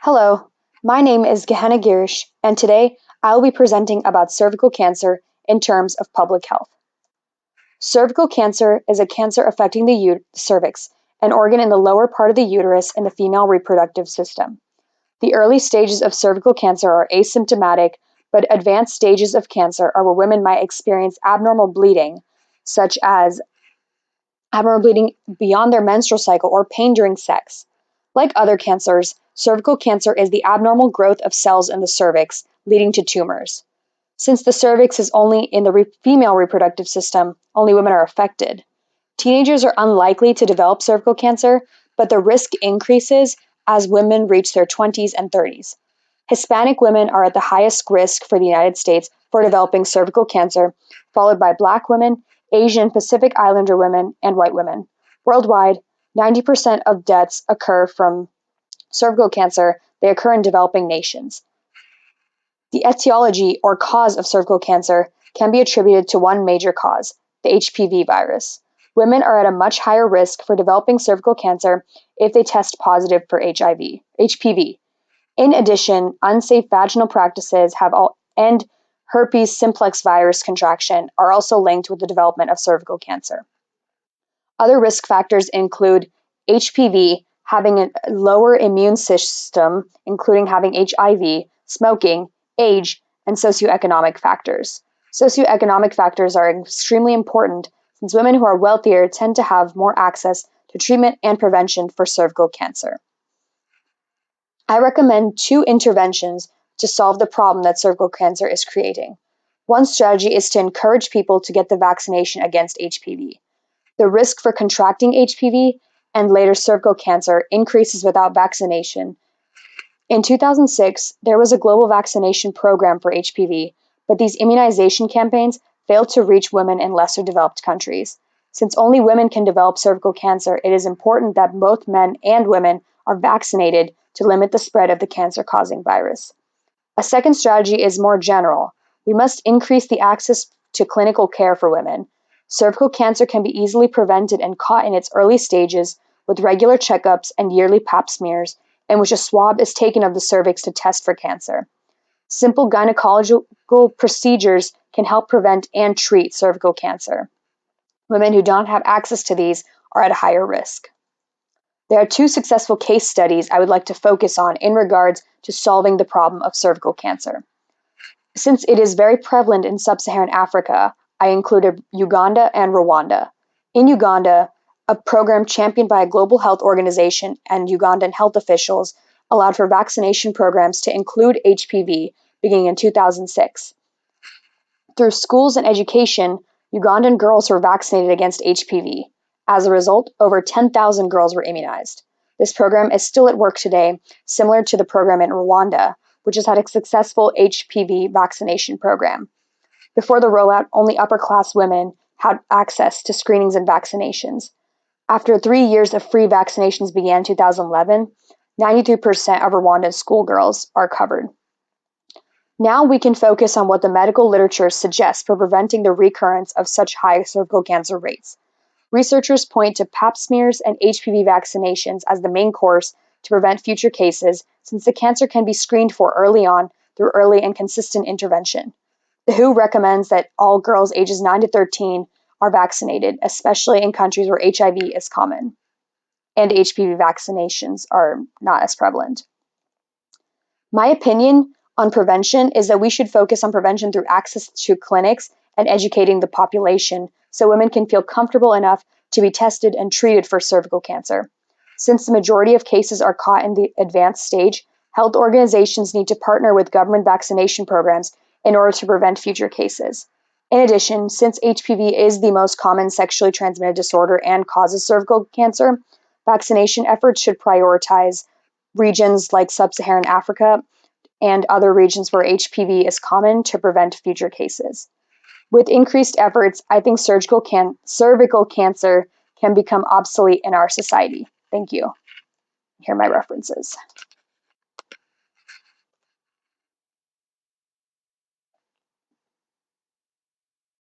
Hello, my name is Gehenna Girish, and today I will be presenting about cervical cancer in terms of public health. Cervical cancer is a cancer affecting the cervix, an organ in the lower part of the uterus in the female reproductive system. The early stages of cervical cancer are asymptomatic, but advanced stages of cancer are where women might experience abnormal bleeding, such as abnormal bleeding beyond their menstrual cycle or pain during sex. Like other cancers, cervical cancer is the abnormal growth of cells in the cervix, leading to tumors. Since the cervix is only in the female reproductive system, only women are affected. Teenagers are unlikely to develop cervical cancer, but the risk increases as women reach their 20s and 30s. Hispanic women are at the highest risk for the United States for developing cervical cancer, followed by Black women, Asian and Pacific Islander women, and white women. Worldwide, 90% of deaths occur from cervical cancer. They occur in developing nations. The etiology or cause of cervical cancer can be attributed to one major cause, the HPV virus. Women are at a much higher risk for developing cervical cancer if they test positive for HPV. In addition, unsafe vaginal practices and herpes simplex virus contraction are also linked with the development of cervical cancer. Other risk factors include HPV, having a lower immune system, including having HIV, smoking, age, and socioeconomic factors. Socioeconomic factors are extremely important since women who are wealthier tend to have more access to treatment and prevention for cervical cancer. I recommend two interventions to solve the problem that cervical cancer is creating. One strategy is to encourage people to get the vaccination against HPV. The risk for contracting HPV and later cervical cancer increases without vaccination. In 2006, there was a global vaccination program for HPV, but these immunization campaigns failed to reach women in lesser developed countries. Since only women can develop cervical cancer, it is important that both men and women are vaccinated to limit the spread of the cancer-causing virus. A second strategy is more general. We must increase the access to clinical care for women. Cervical cancer can be easily prevented and caught in its early stages with regular checkups and yearly pap smears, in which a swab is taken of the cervix to test for cancer. Simple gynecological procedures can help prevent and treat cervical cancer. Women who don't have access to these are at a higher risk. There are two successful case studies I would like to focus on in regards to solving the problem of cervical cancer. Since it is very prevalent in sub-Saharan Africa, I included Uganda and Rwanda. In Uganda, a program championed by a global health organization and Ugandan health officials allowed for vaccination programs to include HPV beginning in 2006. Through schools and education, Ugandan girls were vaccinated against HPV. As a result, over 10,000 girls were immunized. This program is still at work today, similar to the program in Rwanda, which has had a successful HPV vaccination program. Before the rollout, only upper-class women had access to screenings and vaccinations. After 3 years of free vaccinations began in 2011, 93% of Rwandan schoolgirls are covered. Now we can focus on what the medical literature suggests for preventing the recurrence of such high cervical cancer rates. Researchers point to pap smears and HPV vaccinations as the main course to prevent future cases, since the cancer can be screened for early on through early and consistent intervention. The WHO recommends that all girls ages 9 to 13 are vaccinated, especially in countries where HIV is common, and HPV vaccinations are not as prevalent. My opinion on prevention is that we should focus on prevention through access to clinics and educating the population so women can feel comfortable enough to be tested and treated for cervical cancer. Since the majority of cases are caught in the advanced stage, health organizations need to partner with government vaccination programs in order to prevent future cases. In addition, since HPV is the most common sexually transmitted disorder and causes cervical cancer, vaccination efforts should prioritize regions like sub-Saharan Africa and other regions where HPV is common to prevent future cases. With increased efforts, I think cervical cancer can become obsolete in our society. Thank you. Here are my references.